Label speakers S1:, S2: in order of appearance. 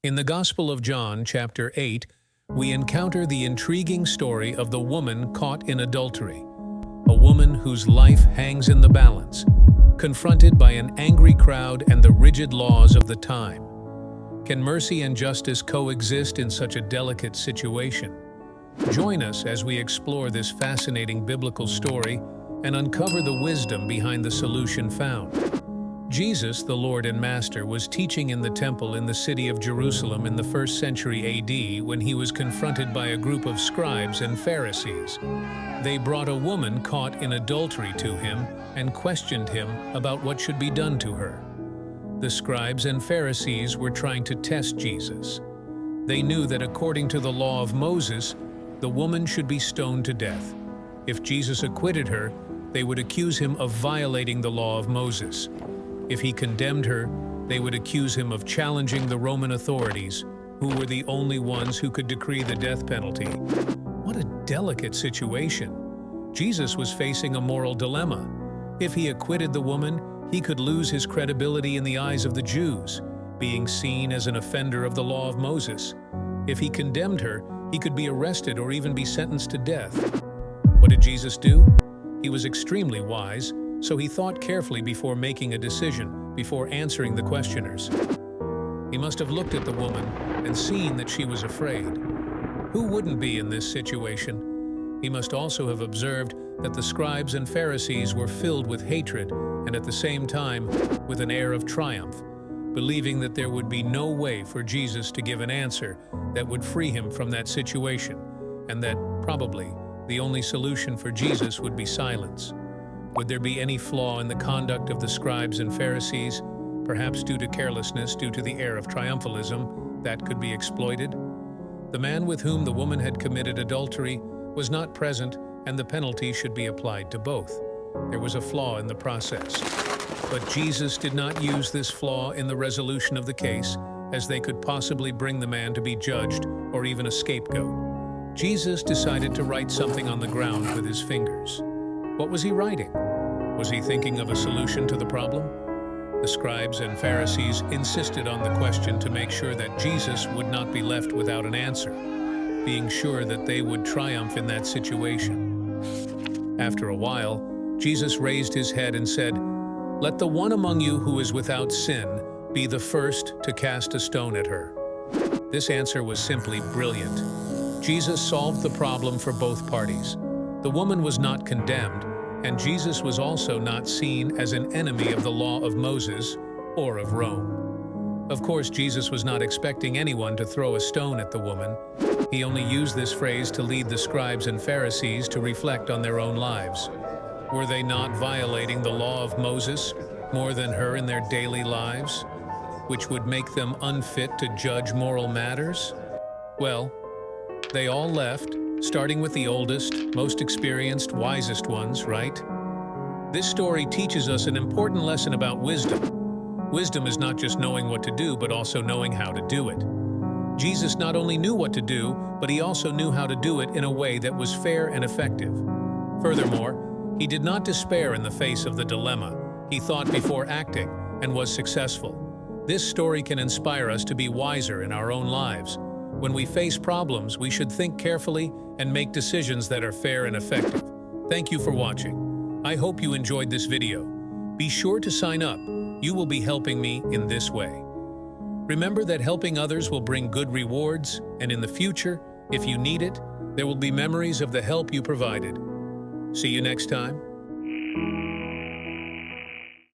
S1: In the Gospel of John, chapter 8, we encounter the intriguing story of the woman caught in adultery, a woman whose life hangs in the balance, confronted by an angry crowd and the rigid laws of the time. Can mercy and justice coexist in such a delicate situation? Join us as we explore this fascinating biblical story and uncover the wisdom behind the solution found. Jesus, the Lord and Master, was teaching in the temple in the city of Jerusalem in the 1st century AD when he was confronted by a group of scribes and Pharisees. They brought a woman caught in adultery to him and questioned him about what should be done to her. The scribes and Pharisees were trying to test Jesus. They knew that according to the law of Moses, the woman should be stoned to death. If Jesus acquitted her, they would accuse him of violating the law of Moses. If he condemned her, they would accuse him of challenging the Roman authorities, who were the only ones who could decree the death penalty. What a delicate situation. Jesus was facing a moral dilemma. If he acquitted the woman, he could lose his credibility in the eyes of the Jews, being seen as an offender of the law of Moses. If he condemned her, he could be arrested or even be sentenced to death. What did Jesus do? He was extremely wise, so he thought carefully before making a decision, before answering the questioners. He must have looked at the woman and seen that she was afraid. Who wouldn't be in this situation? He must also have observed that the scribes and Pharisees were filled with hatred and at the same time with an air of triumph, believing that there would be no way for Jesus to give an answer that would free him from that situation, and that probably the only solution for Jesus would be silence. Would there be any flaw in the conduct of the scribes and Pharisees, perhaps due to carelessness, due to the air of triumphalism, that could be exploited? The man with whom the woman had committed adultery was not present, and the penalty should be applied to both. There was a flaw in the process. But Jesus did not use this flaw in the resolution of the case, as they could possibly bring the man to be judged or even a scapegoat. Jesus decided to write something on the ground with his fingers. What was he writing? Was he thinking of a solution to the problem? The scribes and Pharisees insisted on the question to make sure that Jesus would not be left without an answer, being sure that they would triumph in that situation. After a while, Jesus raised his head and said, "Let the one among you who is without sin be the first to cast a stone at her." This answer was simply brilliant. Jesus solved the problem for both parties. The woman was not condemned, and Jesus was also not seen as an enemy of the law of Moses or of Rome. Of course, Jesus was not expecting anyone to throw a stone at the woman. He only used this phrase to lead the scribes and Pharisees to reflect on their own lives. Were they not violating the law of Moses more than her in their daily lives, which would make them unfit to judge moral matters? Well, they all left, starting with the oldest, most experienced, wisest ones, right? This story teaches us an important lesson about wisdom. Wisdom is not just knowing what to do, but also knowing how to do it. Jesus not only knew what to do, but he also knew how to do it in a way that was fair and effective. Furthermore, he did not despair in the face of the dilemma. He thought before acting and was successful. This story can inspire us to be wiser in our own lives. When we face problems, we should think carefully and make decisions that are fair and effective. Thank you for watching. I hope you enjoyed this video. Be sure to sign up. You will be helping me in this way. Remember that helping others will bring good rewards, and in the future, if you need it, there will be memories of the help you provided. See you next time.